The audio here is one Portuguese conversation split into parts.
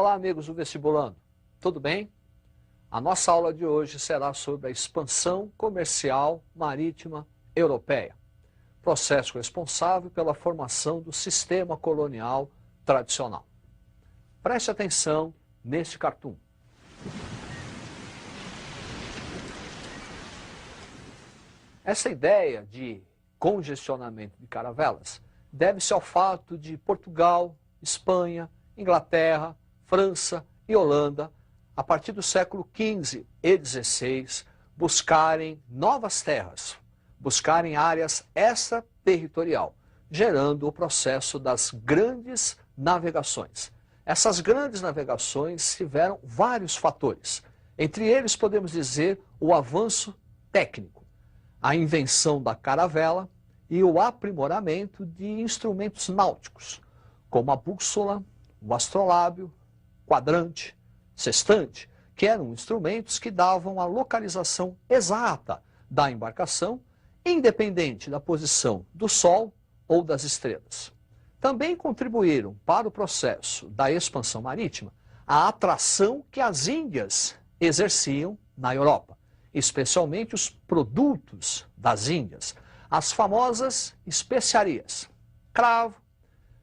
Olá, amigos do Vestibulando. Tudo bem? A nossa aula de hoje será sobre a expansão comercial marítima europeia, processo responsável pela formação do sistema colonial tradicional. Preste atenção neste cartoon. Essa ideia de congestionamento de caravelas deve-se ao fato de Portugal, Espanha, Inglaterra, França e Holanda, a partir do século XV e XVI, buscarem novas terras, buscarem áreas extraterritorial, gerando o processo das grandes navegações. Essas grandes navegações tiveram vários fatores. Entre eles podemos dizer o avanço técnico, a invenção da caravela e o aprimoramento de instrumentos náuticos, como a bússola, o astrolábio, quadrante, sextante, que eram instrumentos que davam a localização exata da embarcação, independente da posição do Sol ou das estrelas. Também contribuíram para o processo da expansão marítima a atração que as Índias exerciam na Europa, especialmente os produtos das Índias, as famosas especiarias, cravo,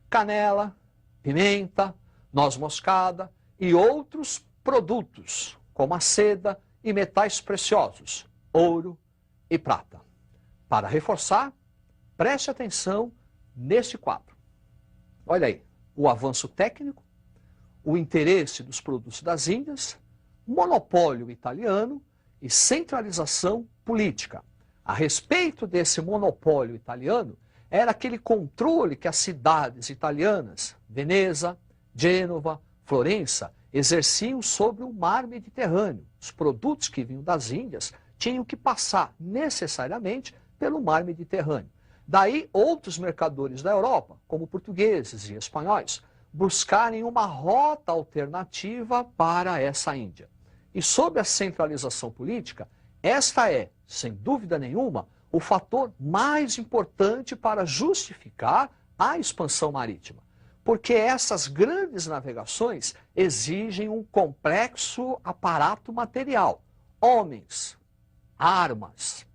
canela, pimenta, noz moscada e outros produtos, como a seda e metais preciosos, ouro e prata. Para reforçar, preste atenção neste quadro. Olha aí, o avanço técnico, o interesse dos produtos das Índias, monopólio italiano e centralização política. A respeito desse monopólio italiano, era aquele controle que as cidades italianas, Veneza, Gênova, Florença, exerciam sobre o mar Mediterrâneo. Os produtos que vinham das Índias tinham que passar necessariamente pelo mar Mediterrâneo. Daí, outros mercadores da Europa, como portugueses e espanhóis, buscarem uma rota alternativa para essa Índia. E sob a centralização política, esta é, sem dúvida nenhuma, o fator mais importante para justificar a expansão marítima. Porque essas grandes navegações exigem um complexo aparato material, homens, armas,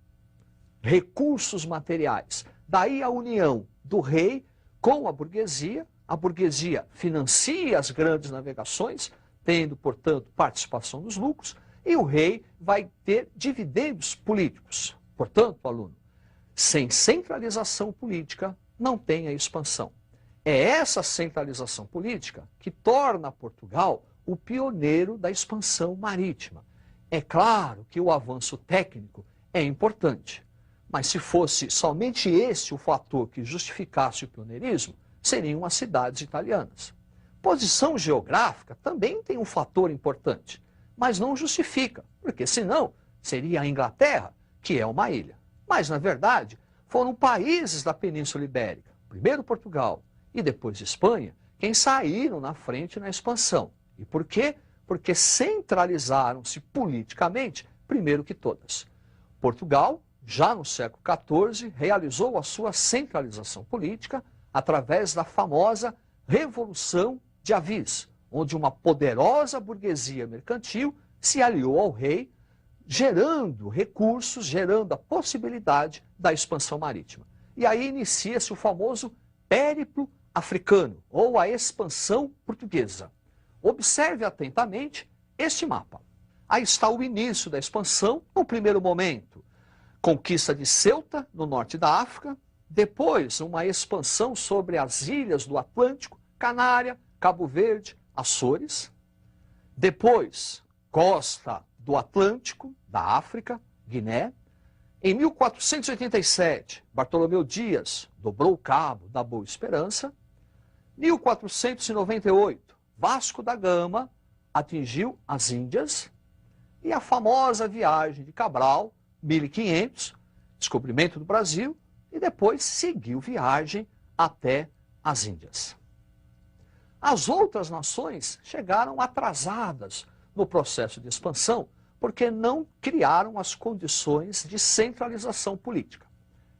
recursos materiais. Daí a união do rei com a burguesia financia as grandes navegações, tendo, portanto, participação nos lucros, e o rei vai ter dividendos políticos. Portanto, aluno, sem centralização política não tem a expansão. É essa centralização política que torna Portugal o pioneiro da expansão marítima. É claro que o avanço técnico é importante, mas se fosse somente esse o fator que justificasse o pioneirismo, seriam as cidades italianas. Posição geográfica também tem um fator importante, mas não justifica, porque senão seria a Inglaterra, que é uma ilha. Mas, na verdade, foram países da Península Ibérica, primeiro Portugal e depois Espanha, quem saíram na frente na expansão. E por quê? Porque centralizaram-se politicamente primeiro que todas. Portugal, já no século XIV, realizou a sua centralização política através da famosa Revolução de Avis, onde uma poderosa burguesia mercantil se aliou ao rei, gerando recursos, gerando a possibilidade da expansão marítima. E aí inicia-se o famoso périplo africano, ou a expansão portuguesa. Observe atentamente este mapa. Aí está o início da expansão, no primeiro momento, conquista de Ceuta, no norte da África, depois uma expansão sobre as ilhas do Atlântico, Canária, Cabo Verde, Açores, depois costa do Atlântico, da África, Guiné. Em 1487, Bartolomeu Dias dobrou o cabo da Boa Esperança. 1498, Vasco da Gama atingiu as Índias. E a famosa viagem de Cabral, 1500, descobrimento do Brasil, e depois seguiu viagem até as Índias. As outras nações chegaram atrasadas no processo de expansão, porque não criaram as condições de centralização política.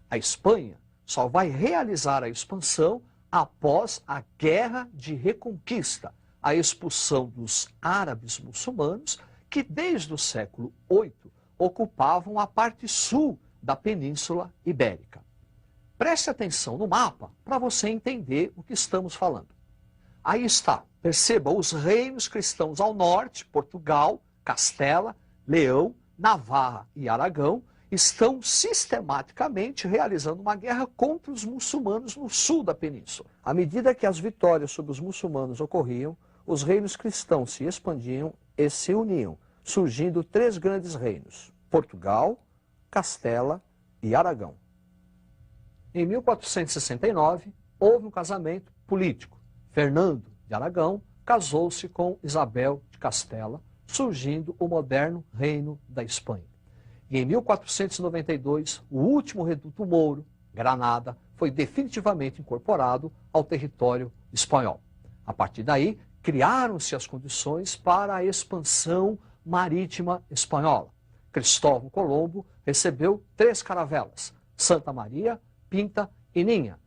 A Espanha só vai realizar a expansão após a Guerra de Reconquista, a expulsão dos árabes muçulmanos, que desde o século VIII ocupavam a parte sul da Península Ibérica. Preste atenção no mapa para você entender o que estamos falando. Aí está, perceba os reinos cristãos ao norte, Portugal, Castela, Leão, Navarra e Aragão, estão sistematicamente realizando uma guerra contra os muçulmanos no sul da península. À medida que as vitórias sobre os muçulmanos ocorriam, os reinos cristãos se expandiam e se uniam, surgindo três grandes reinos: Portugal, Castela e Aragão. Em 1469, houve um casamento político. Fernando de Aragão casou-se com Isabel de Castela, surgindo o moderno Reino da Espanha. E em 1492, o último reduto mouro, Granada, foi definitivamente incorporado ao território espanhol. A partir daí, criaram-se as condições para a expansão marítima espanhola. Cristóvão Colombo recebeu 3 caravelas: Santa Maria, Pinta e Ninha.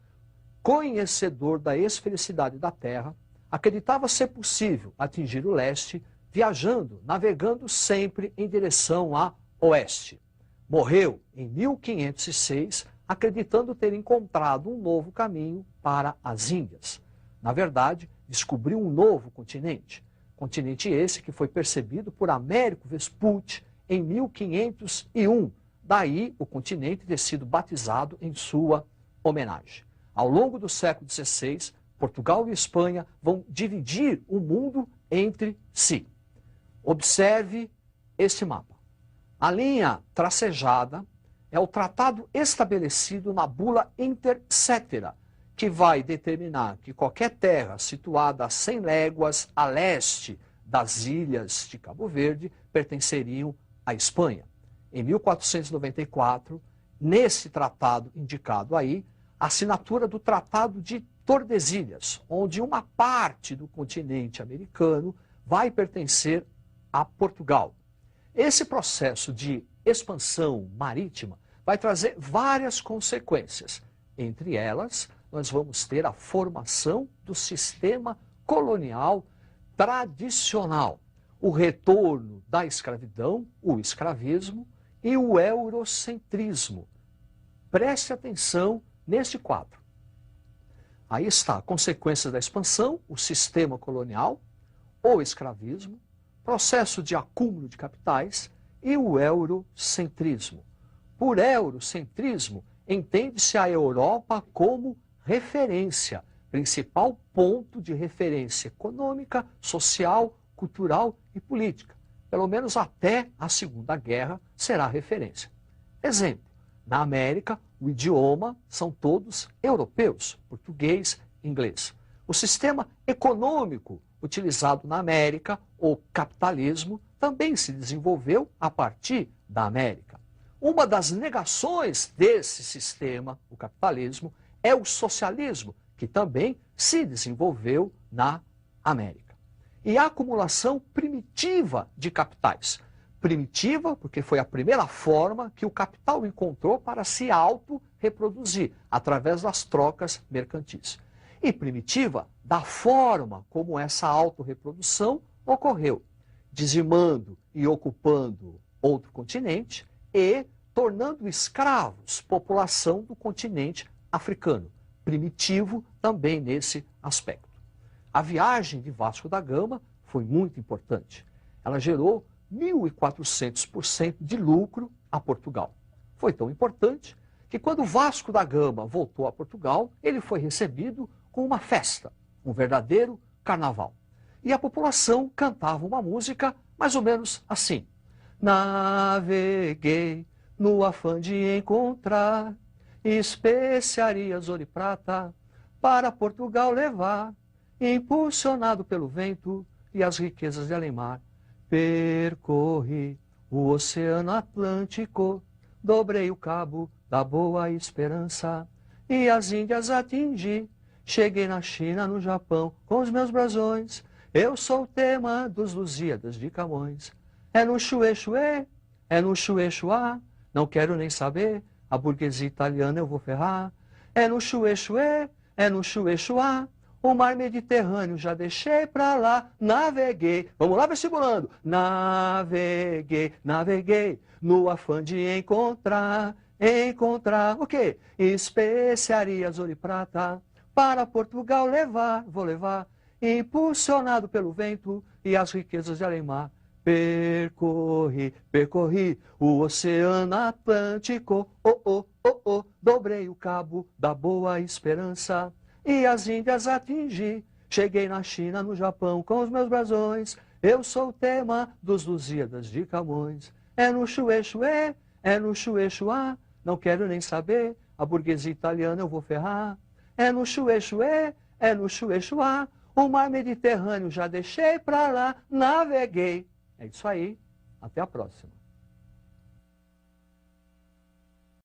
Conhecedor da esfericidade da terra, acreditava ser possível atingir o leste viajando, navegando sempre em direção a oeste. Morreu em 1506, acreditando ter encontrado um novo caminho para as Índias. Na verdade, descobriu um novo continente. Continente esse que foi percebido por Américo Vespucci em 1501. Daí o continente ter sido batizado em sua homenagem. Ao longo do século XVI, Portugal e Espanha vão dividir o mundo entre si. Observe este mapa. A linha tracejada é o tratado estabelecido na bula Inter Cetera, que vai determinar que qualquer terra situada a 100 léguas a leste das ilhas de Cabo Verde pertenceriam à Espanha. Em 1494, nesse tratado indicado aí, a assinatura do Tratado de Tordesilhas, onde uma parte do continente americano vai pertencer a Portugal. Esse processo de expansão marítima vai trazer várias consequências. Entre elas, nós vamos ter a formação do sistema colonial tradicional, o retorno da escravidão, o escravismo e o eurocentrismo. Preste atenção neste quadro. Aí está, consequências da expansão, o sistema colonial, o escravismo, processo de acúmulo de capitais e o eurocentrismo. Por eurocentrismo, entende-se a Europa como referência, principal ponto de referência econômica, social, cultural e política. Pelo menos até a Segunda Guerra será referência. Exemplo, na América, o idioma são todos europeus, português, inglês. O sistema econômico utilizado na América, o capitalismo, também se desenvolveu a partir da América. Uma das negações desse sistema, o capitalismo, é o socialismo, que também se desenvolveu na América. E a acumulação primitiva de capitais. Primitiva, porque foi a primeira forma que o capital encontrou para se auto-reproduzir, através das trocas mercantis. E primitiva, da forma como essa auto-reprodução ocorreu, dizimando e ocupando outro continente e tornando escravos população do continente africano. Primitivo também nesse aspecto. A viagem de Vasco da Gama foi muito importante. Ela gerou 1.400% de lucro a Portugal. Foi tão importante que quando Vasco da Gama voltou a Portugal, ele foi recebido com uma festa, um verdadeiro carnaval. E a população cantava uma música mais ou menos assim: naveguei no afã de encontrar especiarias, ouro e prata para Portugal levar, impulsionado pelo vento e as riquezas de além-mar. Percorri o Oceano Atlântico, dobrei o cabo da Boa Esperança e as Índias atingi. Cheguei na China, no Japão, com os meus brasões. Eu sou o tema dos Lusíadas de Camões. É no Chuê-Chuê, é no Chuê-Chuá, não quero nem saber, a burguesia italiana eu vou ferrar. É no Chuê-Chuê, é no Chuê-Chuá, o mar Mediterrâneo já deixei pra lá, naveguei. Vamos lá, vestibulando. Naveguei, naveguei, no afã de encontrar o quê? Especiarias, ouro e prata, para Portugal levar, vou levar, impulsionado pelo vento e as riquezas de além-mar. Percorri o Oceano Atlântico, dobrei o cabo da Boa Esperança e as Índias atingi. Cheguei na China, no Japão, com os meus brasões. Eu sou o tema dos Lusíadas de Camões. É no Chuê-Chuê, é no Chuê-Chuá, não quero nem saber, a burguesia italiana eu vou ferrar. É no Chuê-Chuê, é no Chuê-Chuá, o mar Mediterrâneo já deixei pra lá, naveguei. É isso aí, até a próxima.